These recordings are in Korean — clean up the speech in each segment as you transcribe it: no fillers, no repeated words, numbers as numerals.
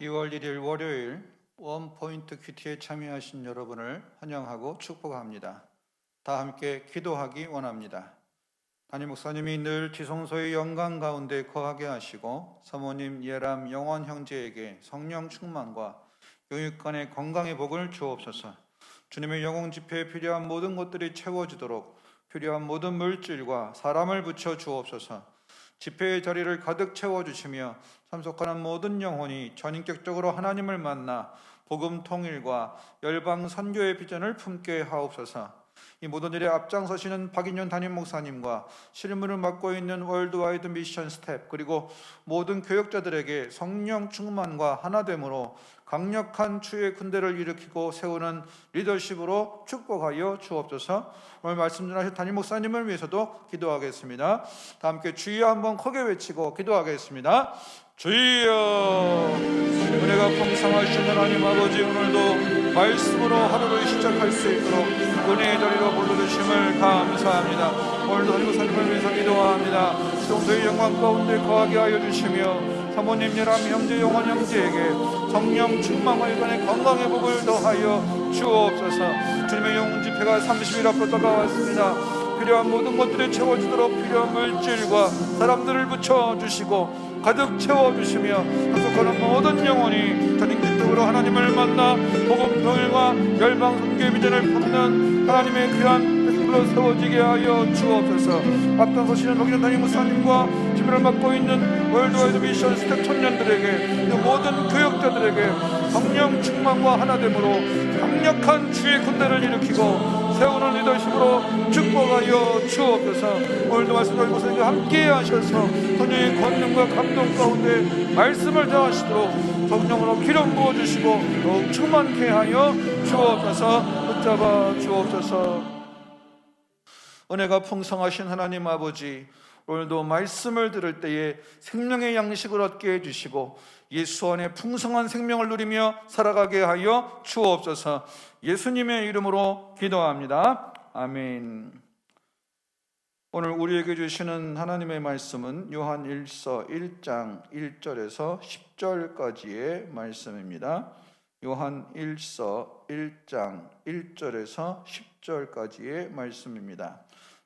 2월 1일 월요일 원포인트 큐티에 참여하신 여러분을 환영하고 축복합니다. 다 함께 기도하기 원합니다. 담임 목사님이 늘 지성소의 영광 가운데 거하게 하시고 사모님 예람 영원 형제에게 성령 충만과 영육간의 건강의 복을 주옵소서. 주님의 영웅 집회에 필요한 모든 것들이 채워지도록 필요한 모든 물질과 사람을 붙여 주옵소서. 집회의 자리를 가득 채워주시며 참석하는 모든 영혼이 전인격적으로 하나님을 만나 복음 통일과 열방 선교의 비전을 품게 하옵소서. 이 모든 일에 앞장서시는 박인현 담임 목사님과 실무를 맡고 있는 월드와이드 미션 스텝 그리고 모든 교역자들에게 성령 충만과 하나됨으로 강력한 주의 군대를 일으키고 세우는 리더십으로 축복하여 주옵소서. 오늘 말씀 전하신 담임 목사님을 위해서도 기도하겠습니다. 다 함께 주여 한번 크게 외치고 기도하겠습니다. 주여, 은혜가 풍성하신 하나님 아버지, 오늘도 말씀으로 하루를 시작할 수 있도록 은혜의 자리로 불러주심을 감사합니다. 오늘도 담임 목사님을 위해서 기도합니다. 지성소의 영광 가운데 거하게 하여 주시며 사모님 예람 형제 영원 형제에게 성령 충만과 일간의 건강의 복을 더하여 주옵소서. 주님의 영웅 집회가 30일 앞으로 다가왔습니다. 필요한 모든 것들이 채워지도록 필요한 물질과 사람들을 붙여주시고 가득 채워주시며 합석하는 모든 영혼이 전인격적으로 하나님을 만나 복음 통일과 열방 선교의 비전을 품는 하나님의 귀한 백성으로 세워지게 하여 주옵소서. 앞장서시는 박인현 담임 목사님과 지휘를 맡고 있는 월드와이드 미션 스텝 청년들에게 그 모든 교역자들에게 성령 충만과 하나됨으로 강력한 주의 군대를 일으키고 세우는 리더십으로 축복하여 주옵소서. 오늘도 말씀 전하신 목사님과 함께 하셔서 성령의 권능과 감동 가운데 말씀을 다하시도록 성령으로 기름 부어주시고 더욱 충만케 하여 주옵소서. 붙잡아 주옵소서. 은혜가 풍성하신 하나님 아버지, 오늘도 말씀을 들을 때에 생명의 양식을 얻게 해주시고 예수 안에 풍성한 생명을 누리며 살아가게 하여 주옵소서. 예수님의 이름으로 기도합니다. 아멘. 오늘 우리에게 주시는 하나님의 말씀은 요한 1서 1장 1절에서 10절까지의 말씀입니다. 요한 1서 1장 1절에서 10절까지의 말씀입니다.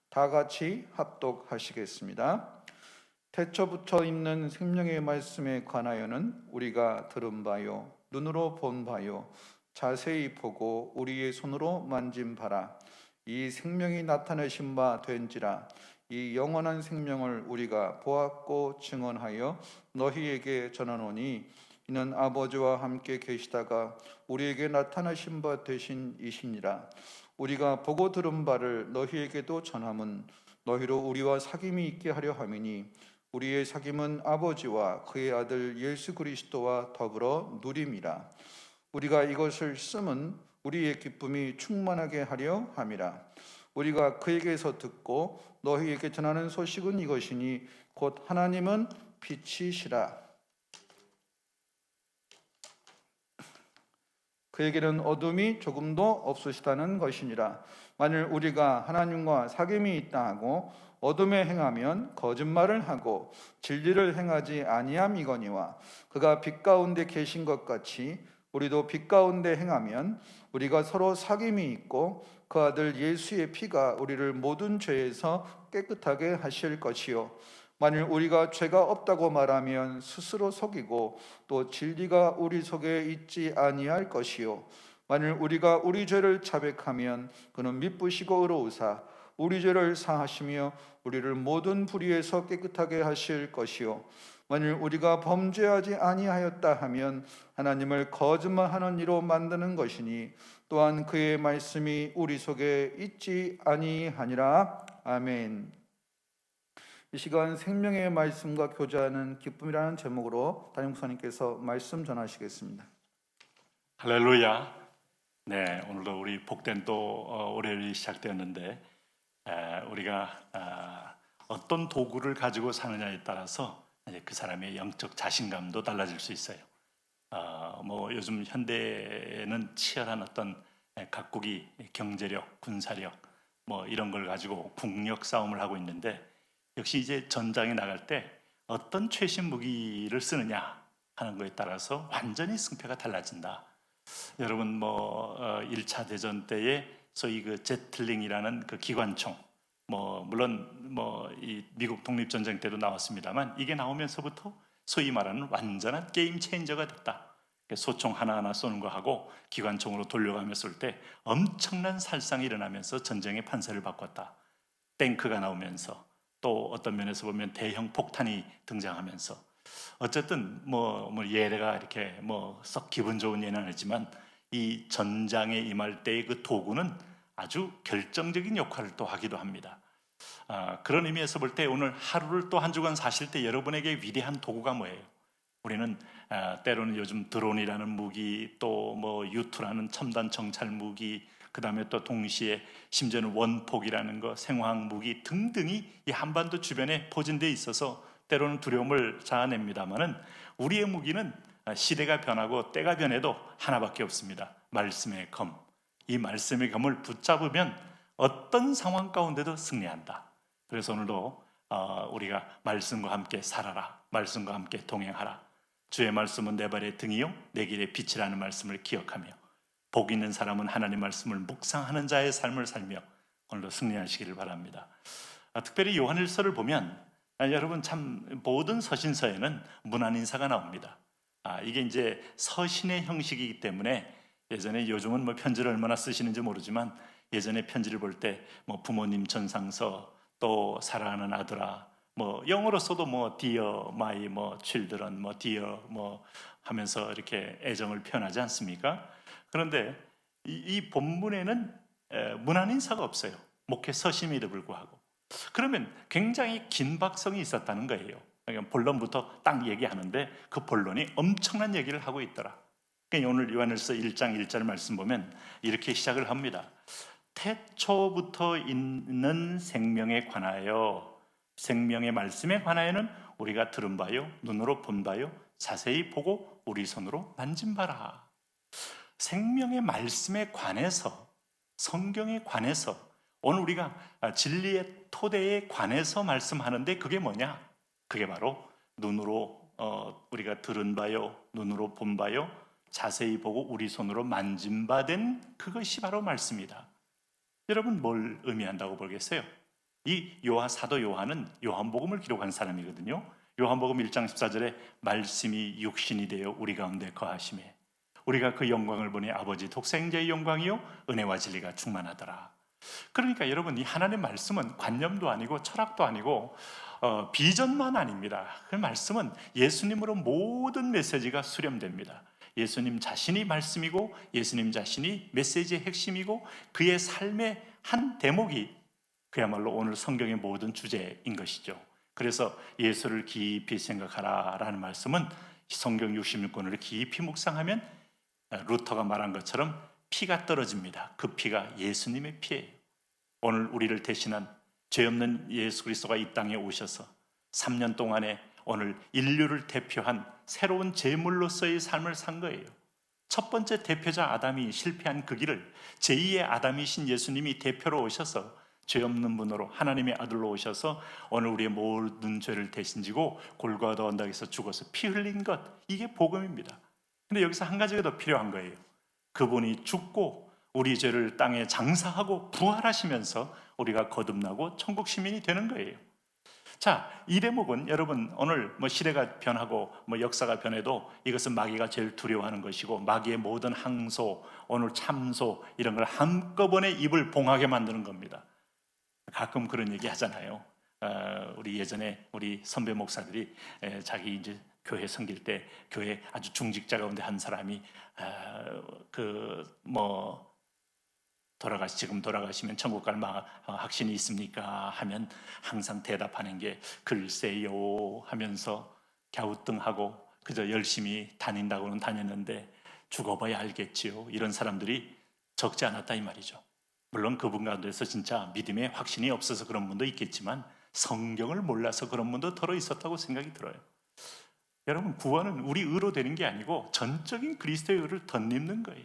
다 같이 합독하시겠습니다. 태초부터 있는 생명의 말씀에 관하여는 우리가 들은 바요 눈으로 본 바요 자세히 보고 우리의 손으로 만진 바라. 이 생명이 나타내신 바 된지라. 이 영원한 생명을 우리가 보았고 증언하여 너희에게 전하노니 이는 아버지와 함께 계시다가 우리에게 나타나신 바 되신 이시니라. 우리가 보고 들은 바를 너희에게도 전함은 너희로 우리와 사귐이 있게 하려 함이니 우리의 사귐은 아버지와 그의 아들 예수 그리스도와 더불어 누림이라. 우리가 이것을 쓰면 우리의 기쁨이 충만하게 하려 함이라. 우리가 그에게서 듣고 너희에게 전하는 소식은 이것이니 곧 하나님은 빛이시라. 그에게는 어둠이 조금도 없으시다는 것이니라. 만일 우리가 하나님과 사귐이 있다 하고 어둠에 행하면 거짓말을 하고 진리를 행하지 아니함이거니와 그가 빛 가운데 계신 것 같이 우리도 빛 가운데 행하면 우리가 서로 사귐이 있고 그 아들 예수의 피가 우리를 모든 죄에서 깨끗하게 하실 것이요. 만일 우리가 죄가 없다고 말하면 스스로 속이고 또 진리가 우리 속에 있지 아니할 것이요. 만일 우리가 우리 죄를 자백하면 그는 미쁘시고 의로우사 우리 죄를 사하시며 우리를 모든 불의에서 깨끗하게 하실 것이요. 만일 우리가 범죄하지 아니하였다 하면 하나님을 거짓말하는 이로 만드는 것이니 또한 그의 말씀이 우리 속에 있지 아니하니라. 아멘. 이 시간 생명의 말씀과 교제하는 기쁨이라는 제목으로 담임 목사님께서 말씀 전하시겠습니다. 할렐루야. 네, 오늘도 우리 복된 또 월요일이 시작되었는데 우리가 어떤 도구를 가지고 사느냐에 따라서 그 사람의 영적 자신감도 달라질 수 있어요. 요즘 현대에는 치열한 어떤 각국이 경제력, 군사력 이런 걸 가지고 국력 싸움을 하고 있는데 역시 이제 전장에 나갈 때 어떤 최신 무기를 쓰느냐 하는 거에 따라서 완전히 승패가 달라진다. 여러분 1차 대전 때에 소위 그 제틀링이라는 그 기관총, 물론 이 미국 독립전쟁 때도 나왔습니다만, 이게 나오면서부터 소위 말하는 완전한 게임 체인저가 됐다. 소총 하나하나 쏘는 거 하고 기관총으로 돌려가며 쏠 때 엄청난 살상이 일어나면서 전쟁의 판세를 바꿨다. 탱크가 나오면서, 또 어떤 면에서 보면 대형 폭탄이 등장하면서, 어쨌든 예래가 이렇게 썩 기분 좋은 예는 아니지만, 이 전장에 임할 때의 그 도구는 아주 결정적인 역할을 또 하기도 합니다. 그런 의미에서 볼 때 오늘 하루를 또 한 주간 사실 때 여러분에게 위대한 도구가 뭐예요? 우리는 때로는 요즘 드론이라는 무기, 또 U2라는 첨단 정찰 무기, 그 다음에 또 동시에 심지어는 원폭이라는 거, 생화학 무기 등등이 이 한반도 주변에 포진되어 있어서 때로는 두려움을 자아냅니다만은, 우리의 무기는 시대가 변하고 때가 변해도 하나밖에 없습니다. 말씀의 검. 이 말씀의 검을 붙잡으면 어떤 상황 가운데도 승리한다. 그래서 오늘도 우리가 말씀과 함께 살아라, 말씀과 함께 동행하라, 주의 말씀은 내 발의 등이요 내 길의 빛이라는 말씀을 기억하며, 복 있는 사람은 하나님 말씀을 묵상하는 자의 삶을 살며 오늘도 승리하시기를 바랍니다. 특별히 요한일서를 보면 여러분 참 모든 서신서에는 문안인사가 나옵니다. 이게 이제 서신의 형식이기 때문에, 예전에, 요즘은 편지를 얼마나 쓰시는지 모르지만, 예전에 편지를 볼 때 부모님 전상서, 또 사랑하는 아들아, 영어로 써도 dear my children, dear 하면서 이렇게 애정을 표현하지 않습니까? 그런데 이 본문에는 문안 인사가 없어요. 목회 서신임에도 불구하고. 그러면 굉장히 긴박성이 있었다는 거예요. 그러니까 본론부터 딱 얘기하는데 그 본론이 엄청난 얘기를 하고 있더라. 그러니까 오늘 요한일서 1장 1절 말씀 보면 이렇게 시작을 합니다. 태초부터 있는 생명에 관하여, 생명의 말씀에 관하여는 우리가 들은 바요, 눈으로 본 바요, 자세히 보고 우리 손으로 만진 바라. 생명의 말씀에 관해서, 성경에 관해서, 오늘 우리가 진리의 토대에 관해서 말씀하는데, 그게 뭐냐? 그게 바로 눈으로 우리가 들은 바요, 눈으로 본 바요, 자세히 보고 우리 손으로 만진 바 된 그것이 바로 말씀이다. 여러분, 뭘 의미한다고 보겠어요? 이 사도 요한은 요한복음을 기록한 사람이거든요. 요한복음 1장 14절에 말씀이 육신이 되어 우리 가운데 거하심에 우리가 그 영광을 보니 아버지 독생자의 영광이요 은혜와 진리가 충만하더라. 그러니까 여러분, 이 하나님의 말씀은 관념도 아니고 철학도 아니고 비전만 아닙니다. 그 말씀은 예수님으로 모든 메시지가 수렴됩니다. 예수님 자신이 말씀이고, 예수님 자신이 메시지의 핵심이고, 그의 삶의 한 대목이 그야말로 오늘 성경의 모든 주제인 것이죠. 그래서 예수를 깊이 생각하라 라는 말씀은 성경 66권을 깊이 묵상하면 루터가 말한 것처럼 피가 떨어집니다. 그 피가 예수님의 피예요. 오늘 우리를 대신한 죄 없는 예수 그리스도가 이 땅에 오셔서 3년 동안에 오늘 인류를 대표한 새로운 제물로서의 삶을 산 거예요. 첫 번째 대표자 아담이 실패한 그 길을 제2의 아담이신 예수님이 대표로 오셔서 죄 없는 분으로 하나님의 아들로 오셔서 오늘 우리의 모든 죄를 대신 지고 골고다 언덕에서 죽어서 피 흘린 것, 이게 복음입니다. 근데 여기서 한 가지가 더 필요한 거예요. 그분이 죽고 우리 죄를 땅에 장사하고 부활하시면서 우리가 거듭나고 천국 시민이 되는 거예요. 자, 이 대목은 여러분 오늘 시대가 변하고 역사가 변해도 이것은 마귀가 제일 두려워하는 것이고, 마귀의 모든 항소, 오늘 참소 이런 걸 한꺼번에 입을 봉하게 만드는 겁니다. 가끔 그런 얘기 하잖아요. 우리 예전에 우리 선배 목사들이 자기 이제 교회 섬길 때 교회 아주 중직자 가운데 한 사람이 지금 돌아가시면 천국 갈 확신이 있습니까? 하면 항상 대답하는 게 글쎄요 하면서 갸우뚱하고 그저 열심히 다닌다고는 다녔는데 죽어봐야 알겠지요. 이런 사람들이 적지 않았다 이 말이죠. 물론 그분 가운데서 진짜 믿음에 확신이 없어서 그런 분도 있겠지만 성경을 몰라서 그런 분도 덜어 있었다고 생각이 들어요. 여러분, 구원은 우리 의로 되는 게 아니고 전적인 그리스도의 의를 덧입는 거예요.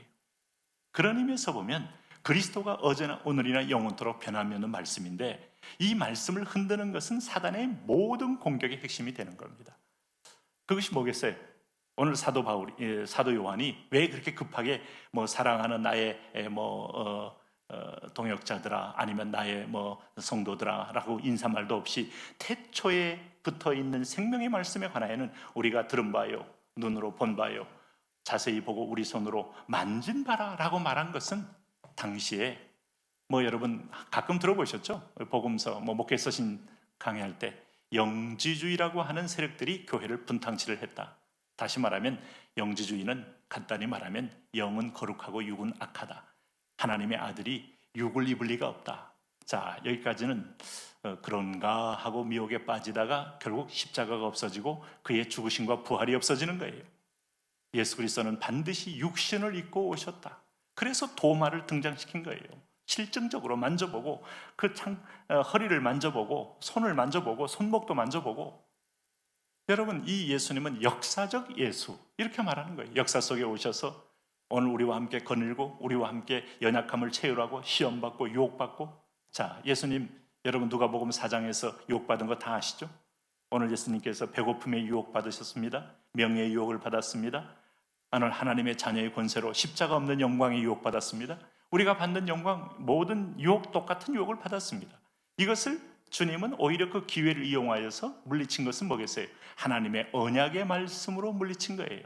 그런 의미에서 보면 그리스도가 어제나 오늘이나 영원토록 변함이 없는 말씀인데, 이 말씀을 흔드는 것은 사단의 모든 공격의 핵심이 되는 겁니다. 그것이 뭐겠어요? 오늘 사도 요한이 왜 그렇게 급하게 뭐 사랑하는 나의 동역자들아, 아니면 나의 성도들아라고 인사말도 없이 태초에 붙어 있는 생명의 말씀에 관하여는 우리가 들은 바요, 눈으로 본 바요, 자세히 보고 우리 손으로 만진 바라라고 말한 것은, 당시에 여러분 가끔 들어보셨죠? 복음서 목회 서신 강의할 때 영지주의라고 하는 세력들이 교회를 분탕치를 했다. 다시 말하면 영지주의는 간단히 말하면 영은 거룩하고 육은 악하다. 하나님의 아들이 육을 입을 리가 없다. 자, 여기까지는 그런가 하고 미혹에 빠지다가 결국 십자가가 없어지고 그의 죽으심과 부활이 없어지는 거예요. 예수 그리스도는 반드시 육신을 입고 오셨다. 그래서 도마를 등장시킨 거예요. 실증적으로 만져보고 허리를 만져보고 손을 만져보고 손목도 만져보고. 여러분, 이 예수님은 역사적 예수, 이렇게 말하는 거예요. 역사 속에 오셔서 오늘 우리와 함께 거닐고 우리와 함께 연약함을 채우라고 시험받고 유혹받고. 자, 예수님, 여러분 누가복음 4장에서 유혹받은 거 다 아시죠? 오늘 예수님께서 배고픔에 유혹받으셨습니다. 명예의 유혹을 받았습니다. 오늘 하나님의 자녀의 권세로 십자가 없는 영광에 유혹받았습니다. 우리가 받는 영광, 모든 유혹, 똑같은 유혹을 받았습니다. 이것을 주님은 오히려 그 기회를 이용하여서 물리친 것은 뭐겠어요? 하나님의 언약의 말씀으로 물리친 거예요.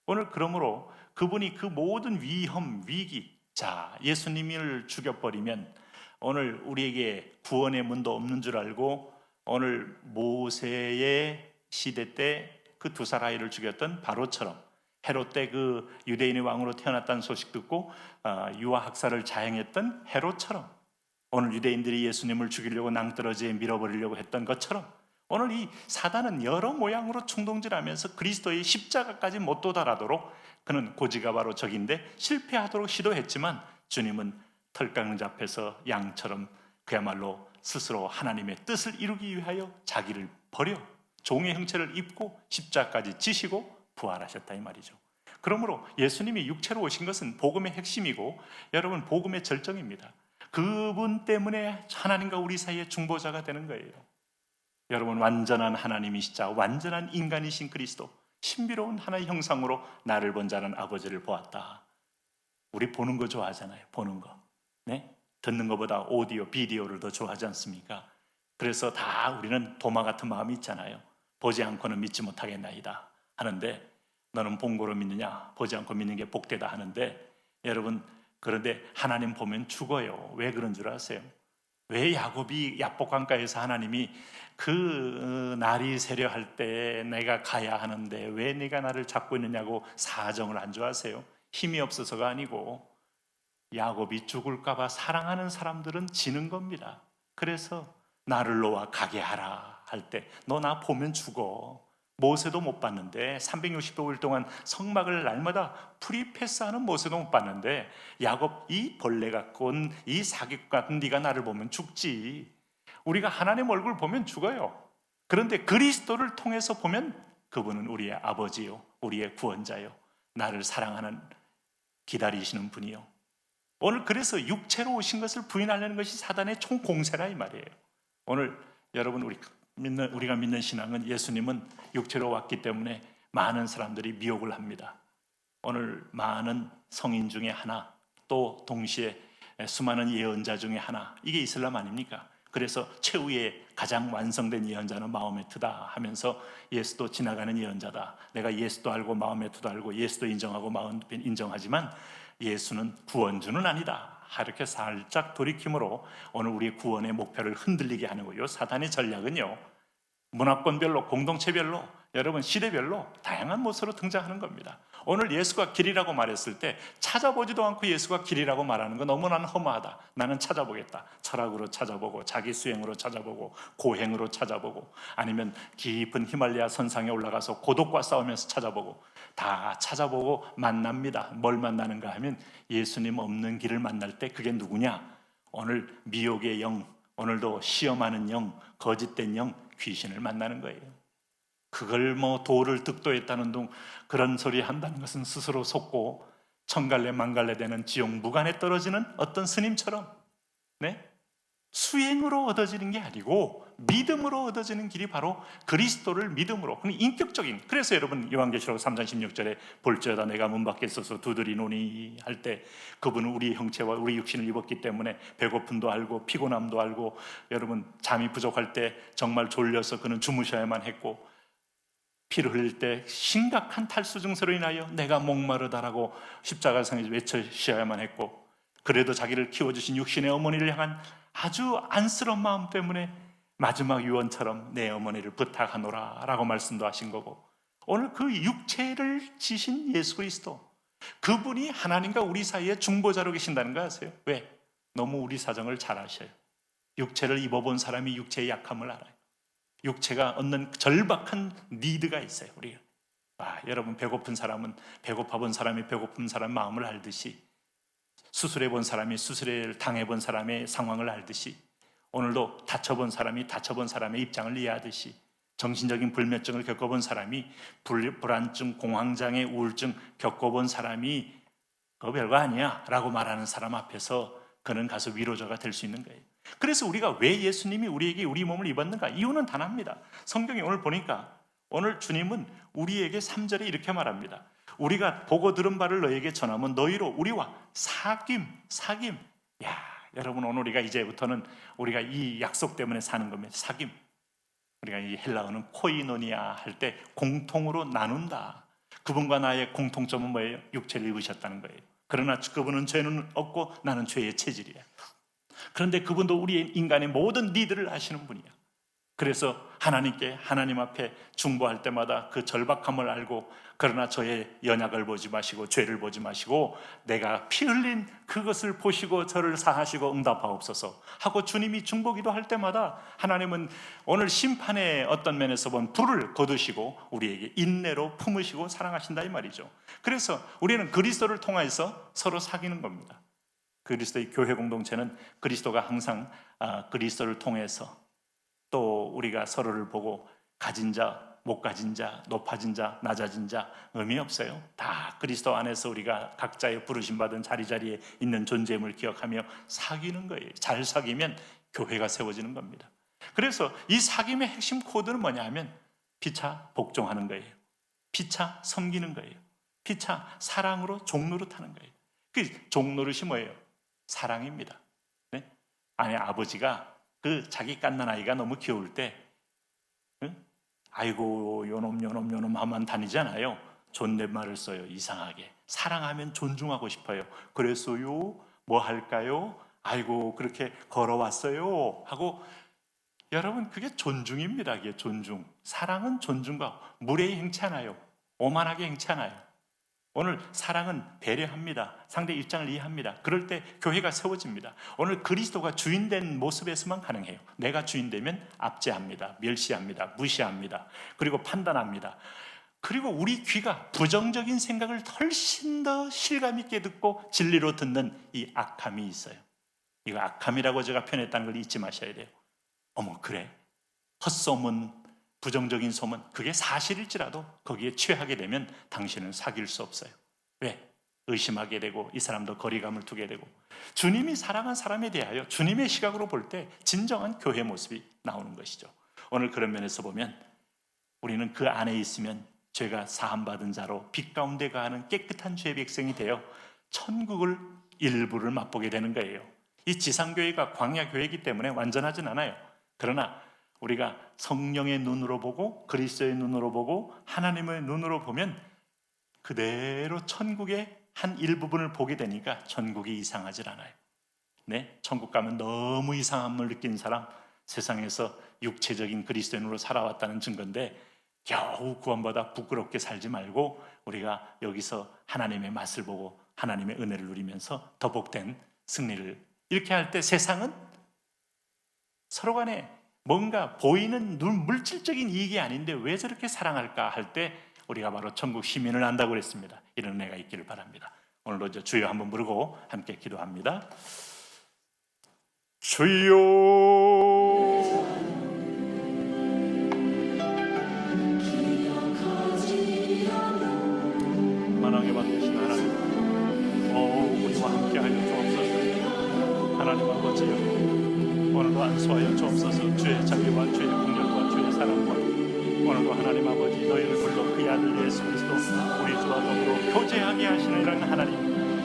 오늘 그러므로 그분이 그 모든 위험, 위기, 자, 예수님을 죽여버리면 오늘 우리에게 구원의 문도 없는 줄 알고, 오늘 모세의 시대 때 그 두 살 아이를 죽였던 바로처럼, 헤롯 때 그 유대인의 왕으로 태어났다는 소식 듣고 유아 학살을 자행했던 헤롯처럼, 오늘 유대인들이 예수님을 죽이려고 낭떠러지에 밀어버리려고 했던 것처럼, 오늘 이 사단은 여러 모양으로 충동질하면서 그리스도의 십자가까지 못 도달하도록, 그는 고지가 바로 적인데 실패하도록 시도했지만, 주님은 털깎는 잡혀서 양처럼 그야말로 스스로 하나님의 뜻을 이루기 위하여 자기를 버려 종의 형체를 입고 십자가까지 지시고 부활하셨다, 이 말이죠. 그러므로 예수님이 육체로 오신 것은 복음의 핵심이고, 여러분, 복음의 절정입니다. 그분 때문에 하나님과 우리 사이의 중보자가 되는 거예요. 여러분, 완전한 하나님이시자 완전한 인간이신 그리스도, 신비로운 하나의 형상으로 나를 본 자는 아버지를 보았다. 우리 보는 거 좋아하잖아요. 보는 거. 네? 듣는 것보다 오디오, 비디오를 더 좋아하지 않습니까? 그래서 다 우리는 도마 같은 마음이 있잖아요. 보지 않고는 믿지 못하겠나이다 하는데, 너는 본 거로 믿느냐? 보지 않고 믿는 게 복되다 하는데, 여러분, 그런데 하나님 보면 죽어요. 왜 그런 줄 아세요? 왜 야곱이 야복강가에서 하나님이 그 날이 세려할 때 내가 가야 하는데 왜 네가 나를 잡고 있느냐고 사정을 안 좋아하세요? 힘이 없어서가 아니고, 야곱이 죽을까 봐 사랑하는 사람들은 지는 겁니다. 그래서 나를 놓아 가게 하라 할 때, 너 나 보면 죽어. 모세도 못 봤는데 365일 동안 성막을 날마다 프리패스하는 모세도 못 봤는데, 야곱, 이 벌레 같군, 이 사기꾼 같은 네가 나를 보면 죽지. 우리가 하나님 얼굴 보면 죽어요. 그런데 그리스도를 통해서 보면 그분은 우리의 아버지요, 우리의 구원자요, 나를 사랑하는 기다리시는 분이요. 오늘 그래서 육체로 오신 것을 부인하려는 것이 사단의 총공세라, 이 말이에요. 오늘 여러분, 우리가 믿는 신앙은, 예수님은 육체로 왔기 때문에 많은 사람들이 미혹을 합니다. 오늘 많은 성인 중에 하나, 또 동시에 수많은 예언자 중에 하나, 이게 이슬람 아닙니까? 그래서 최후의 가장 완성된 예언자는 마호메트다 하면서, 예수도 지나가는 예언자다, 내가 예수도 알고 마호메트도 알고 예수도 인정하고 마호메트 인정하지만 예수는 구원주는 아니다, 이렇게 살짝 돌이킴으로 오늘 우리의 구원의 목표를 흔들리게 하는 거예요. 사단의 전략은요, 문화권별로, 공동체별로, 여러분 시대별로 다양한 모습으로 등장하는 겁니다. 오늘 예수가 길이라고 말했을 때 찾아보지도 않고 예수가 길이라고 말하는 거 너무 나는 허무하다. 나는 찾아보겠다. 철학으로 찾아보고, 자기 수행으로 찾아보고, 고행으로 찾아보고, 아니면 깊은 히말라야 선상에 올라가서 고독과 싸우면서 찾아보고, 다 찾아보고 만납니다. 뭘 만나는가 하면, 예수님 없는 길을 만날 때 그게 누구냐? 오늘 미혹의 영, 오늘도 시험하는 영, 거짓된 영, 귀신을 만나는 거예요. 그걸 도를 득도했다는 둥 그런 소리 한다는 것은 스스로 속고 천갈래 만갈래 되는 지옥 무간에 떨어지는 어떤 스님처럼, 네? 수행으로 얻어지는 게 아니고 믿음으로 얻어지는 길이 바로 그리스도를 믿음으로, 인격적인. 그래서 여러분 요한계시록 3장 16절에 볼지어다 내가 문 밖에 서서 두드리노니 할 때 그분은 우리 형체와 우리 육신을 입었기 때문에 배고픔도 알고 피곤함도 알고, 여러분 잠이 부족할 때 정말 졸려서 그는 주무셔야만 했고, 피를 흘릴 때 심각한 탈수 증세로 인하여 내가 목마르다라고 십자가상에서 외쳐셔야만 했고, 그래도 자기를 키워주신 육신의 어머니를 향한 아주 안쓰러운 마음 때문에 마지막 유언처럼 내 어머니를 부탁하노라 라고 말씀도 하신 거고, 오늘 그 육체를 지신 예수 그리스도, 그분이 하나님과 우리 사이에 중보자로 계신다는 거 아세요? 왜? 너무 우리 사정을 잘 아셔요. 육체를 입어본 사람이 육체의 약함을 알아요. 육체가 얻는 절박한 니드가 있어요. 우리가 여러분 배고픈 사람은 배고파 본 사람이 배고픈 사람 마음을 알듯이, 수술해 본 사람이 수술을 당해 본 사람의 상황을 알듯이, 오늘도 다쳐본 사람이 다쳐본 사람의 입장을 이해하듯이, 정신적인 불면증을 겪어본 사람이 불안증, 공황장애, 우울증 겪어본 사람이 그거 별거 아니야 라고 말하는 사람 앞에서 그는 가서 위로자가 될 수 있는 거예요. 그래서 우리가 왜 예수님이 우리에게 우리 몸을 입었는가? 이유는 단합니다. 성경에 오늘 보니까 오늘 주님은 우리에게 3절에 이렇게 말합니다. 우리가 보고 들은 바를 너희에게 전하면 너희로 우리와 사귐. 야, 여러분 오늘 우리가 이제부터는 우리가 이 약속 때문에 사는 겁니다. 사귐. 우리가 이 헬라어는 코이노니아 할 때 공통으로 나눈다. 그분과 나의 공통점은 뭐예요? 육체를 입으셨다는 거예요. 그러나 그분은 죄는 없고 나는 죄의 체질이야. 그런데 그분도 우리 인간의 모든 니들을 아시는 분이야. 그래서 하나님 앞에 중보할 때마다 그 절박함을 알고, 그러나 저의 연약을 보지 마시고 죄를 보지 마시고 내가 피 흘린 그것을 보시고 저를 사하시고 응답하옵소서 하고 주님이 중보기도 할 때마다 하나님은 오늘 심판의 어떤 면에서 본 불을 거두시고 우리에게 인내로 품으시고 사랑하신다 이 말이죠. 그래서 우리는 그리스도를 통해서 서로 사귀는 겁니다. 그리스도의 교회 공동체는 그리스도가 항상 그리스도를 통해서, 또 우리가 서로를 보고 가진 자, 못 가진 자, 높아진 자, 낮아진 자 의미 없어요. 다 그리스도 안에서 우리가 각자의 부르심받은 자리자리에 있는 존재임을 기억하며 사귀는 거예요. 잘 사귀면 교회가 세워지는 겁니다. 그래서 이 사귐의 핵심 코드는 뭐냐 하면 피차 복종하는 거예요. 피차 섬기는 거예요. 피차 사랑으로 종노릇하는 거예요. 그 종노릇이 뭐예요? 사랑입니다. 네? 아니 아버지가 그 자기 갓난 아이가 너무 귀여울 때 아이고 요놈 하면 다니잖아요. 존댓말을 써요. 이상하게. 사랑하면 존중하고 싶어요. 그랬어요? 뭐 할까요? 아이고 그렇게 걸어왔어요 하고, 여러분 그게 존중입니다. 이게 존중. 사랑은 존중과 무례히 행치 않아요. 오만하게 행치 않아요. 오늘 사랑은 배려합니다. 상대 입장을 이해합니다. 그럴 때 교회가 세워집니다. 오늘 그리스도가 주인된 모습에서만 가능해요. 내가 주인되면 압제합니다. 멸시합니다. 무시합니다. 그리고 판단합니다. 그리고 우리 귀가 부정적인 생각을 훨씬 더 실감 있게 듣고 진리로 듣는 이 악함이 있어요. 이거 악함이라고 제가 표현했다는 걸 잊지 마셔야 돼요. 어머 그래? 헛소문, 부정적인 소문, 그게 사실일지라도 거기에 취하게 되면 당신은 사귈 수 없어요. 왜? 의심하게 되고 이 사람도 거리감을 두게 되고, 주님이 사랑한 사람에 대하여 주님의 시각으로 볼 때 진정한 교회 모습이 나오는 것이죠. 오늘 그런 면에서 보면 우리는 그 안에 있으면 죄가 사함받은 자로 빛 가운데 가는 깨끗한 죄의 백성이 되어 천국을 일부를 맛보게 되는 거예요. 이 지상교회가 광야교회이기 때문에 완전하진 않아요. 그러나 우리가 성령의 눈으로 보고 그리스도의 눈으로 보고 하나님의 눈으로 보면 그대로 천국의 한 일부분을 보게 되니까 천국이 이상하질 않아요. 네, 천국 가면 너무 이상함을 느낀 사람, 세상에서 육체적인 그리스도의 눈으로 살아왔다는 증거인데, 겨우 구원받아 부끄럽게 살지 말고 우리가 여기서 하나님의 맛을 보고 하나님의 은혜를 누리면서 더 복된 승리를, 이렇게 할 때 세상은 서로 간에 뭔가 보이는 물질적인 이익이 아닌데 왜 저렇게 사랑할까 할 때 우리가 바로 천국 시민을 안다고 그랬습니다. 이런 은혜가 있기를 바랍니다. 오늘도 주여 한번 부르고 함께 기도합니다. 주여 만왕에 만드신 하나님, 우리와 함께 하여 주옵소서. 하나님 아버지여, 오늘 오늘도 안수하여 주옵소서. 주의 자비와 주의 긍휼과 주의 사랑과 오늘도 하나님 아버지 너희를 불러 그의 아들 예수 그리스도 우리 주와 더불어 교제하게 하시는 하나님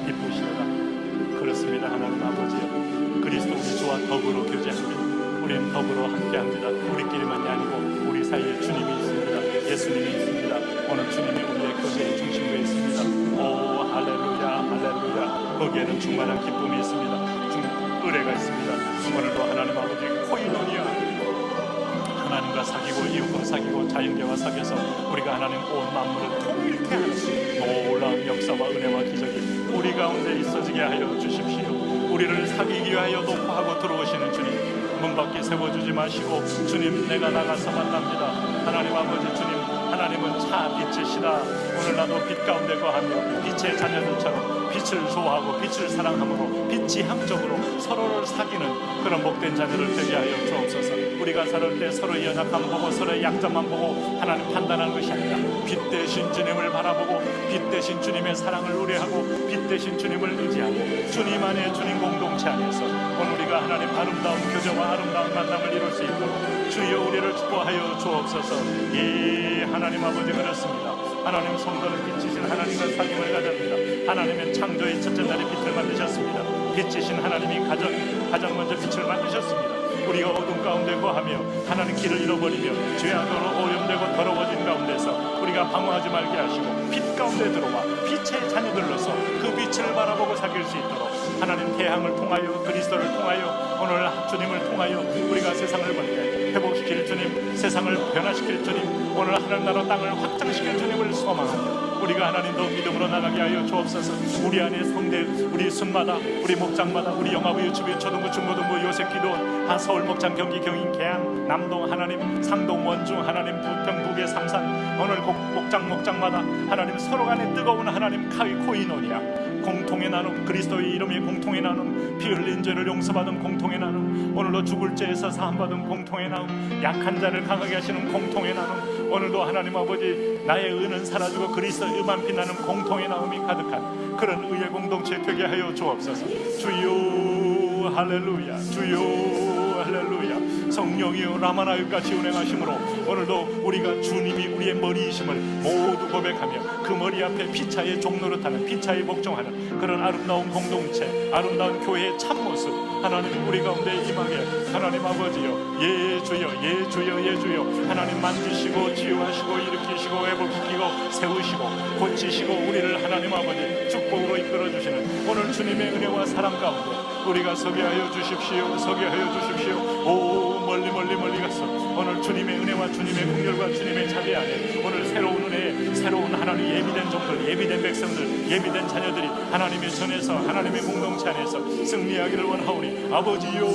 기쁘시도다. 그렇습니다. 하나님 아버지여, 그리스도 우리 주와 더불어 교제합니다. 우리는 더불어 함께합니다. 우리끼리만이 아니고 우리 사이에 주님이 있습니다. 예수님이 있습니다. 오늘 주님이 우리의 교제의 중심부에 있습니다. 오 할렐루야 할렐루야. 거기에는 충만한 기쁨이 있습니다. 은혜가 있습니다. 오늘도 하나님 아버지 코이노니아, 하나님과 사귀고 이웃과 사귀고 자연계와 사귀어서 우리가 하나님 온 만물을 통일케 하는 놀라운 역사와 은혜와 기적이 우리 가운데 있어지게 하여 주십시오. 우리를 사귀기 위하여 노포하고 들어오시는 주님, 문 밖에 세워주지 마시고 주님 내가 나가서 만납니다. 하나님 아버지 주님, 하나님은 차 빛이시다. 오늘 나도 빛 가운데 거하며 빛의 자녀들처럼 빛을 좋아하고 빛을 사랑함으로 빛지향적으로 서로를 사귀는 그런 복된 자녀를 되게 하여 주옵소서. 우리가 살을 때 서로의 연약함 보고 서로의 약점만 보고 하나님 판단하는 것이 아니라 빛 대신 주님을 바라보고 빛 대신 주님의 사랑을 우려하고 빛 대신 주님을 의지하고 주님 안에 주님 공동체 안에서 오늘 우리가 하나님 아름다운 교제와 아름다운 만남을 이룰 수 있도록 주여 우리를 축복하여 주옵소서. 예, 하나님 아버지 그렇습니다. 하나님 성도는 빛이신 하나님과 사귐을 가집니다. 하나님은 창조의 첫째 날에 빛을 만드셨습니다. 빛이신 하나님이 가장 먼저 빛을 만드셨습니다. 우리가 어둠 가운데 거하며 하나님 길을 잃어버리며 죄악으로 오염되고 더러워진 가운데서 우리가 방황하지 말게 하시고 빛 가운데 들어와 빛의 자녀들로서 그 빛을 바라보고 사귈 수 있도록 하나님 태양을 통하여 그리스도를 통하여 오늘 주님을 통하여 우리가 세상을 밝게 회복시킬 주님, 세상을 변화시킬 주님, 오늘 하늘나라 땅을 확장시킬 주님을 소망하며 우리가 하나님 더 믿음으로 나가게 하여 주옵소서. 우리 안에 성대, 우리 순마다, 우리 목장마다, 우리 영아부, 유치부, 초등부, 중고등부, 요셉기도, 서울 목장, 경기, 경인, 계양, 남동 하나님, 상동, 원중 하나님, 부평, 북의 삼산, 오늘 목장마다 하나님 서로 간에 뜨거운 하나님 코이노니아 공통의 나눔, 그리스도의 이름의 공통의 나눔, 피 흘린 죄를 용서받은 공통의 나눔, 오늘도 죽을 죄에서 사함받은 공통의 나눔, 약한 자를 강하게 하시는 공통의 나눔, 오늘도 하나님 아버지 나의 의는 사라지고 그리스도의 의만 빛나는 공통의 나눔이 가득한 그런 의의 공동체 되게 하여 주옵소서. 주여 할렐루야, 주여 할렐루야. 성령이여 라마나유같이 운행하심으로 오늘도 우리가 주님이 우리의 머리이심을 모두 고백하며 그 머리 앞에 피차의 종노릇하는 피차의 복종하는 그런 아름다운 공동체, 아름다운 교회의 참모습 하나님 우리 가운데 임하게 하나님 아버지여, 예 주여, 예 주여, 예 주여. 하나님 만지시고 치유하시고 일으키시고 회복시키고 세우시고 고치시고 우리를 하나님 아버지 축복으로 이끌어주시는 오늘 주님의 은혜와 사랑 가운데 우리가 서게 하여 주십시오. 서게 하여 주십시오. 오 멀리 가서 오늘 주님의 은혜와 주님의 긍휼과 주님의 자비 안에 오늘 새로운 은혜, 새로운 하나님 예비된 종들, 예비된 백성들, 예비된 자녀들이 하나님의 전에서 하나님의 공동체 안에서 승리하기를 원하오니 아버지요,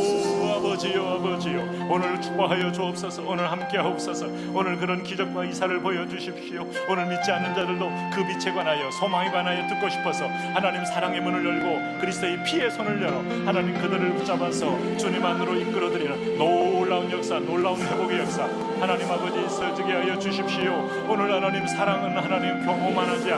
아버지요, 아버지요. 오늘 축복하여 주옵소서. 오늘 함께하옵소서. 오늘 그런 기적과 이사를 보여주십시오. 오늘 믿지 않는 자들도 그 빛에 관하여 소망에 관하여 듣고 싶어서 하나님 사랑의 문을 열고 그리스도의 피의 손을 열어 하나님 그들을 붙잡아서 주님 안으로 이끌어드리는 놀라운 역사, 놀라운 회복의 역사 하나님 아버지 있어지게 하여 주십시오. 오늘 하나님 사랑은 하나님 교만하지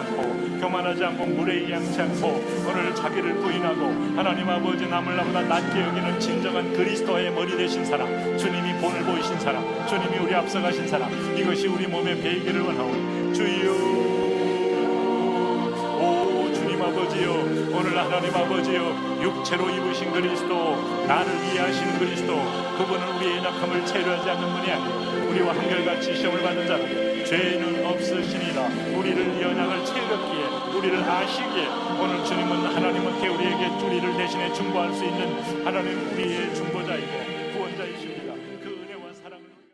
않고 무례하지 않고 오늘 자기를 부인하고 하나님 아버지 남을 나보다 낮게 여기는 진정한 그리스도의 머리 되신 사람, 주님이 본을 보이신 사람, 주님이 우리 앞서가신 사람, 이것이 우리 몸에 배이기를 원하오니 주여, 아버지요, 오늘 하나님 아버지요, 육체로 입으신 그리스도, 나를 이해하시는 그리스도, 그분은 우리의 약함을 체류하지 않는 분이 아니요 우리와 한결같이 시험을 받는 자는 죄는 없으시니라. 우리를 연약을 체력기에 우리를 아시기에 오늘 주님은 하나님은 우리에게 우리를 대신해 중보할 수 있는 하나님 우리의 중보자이고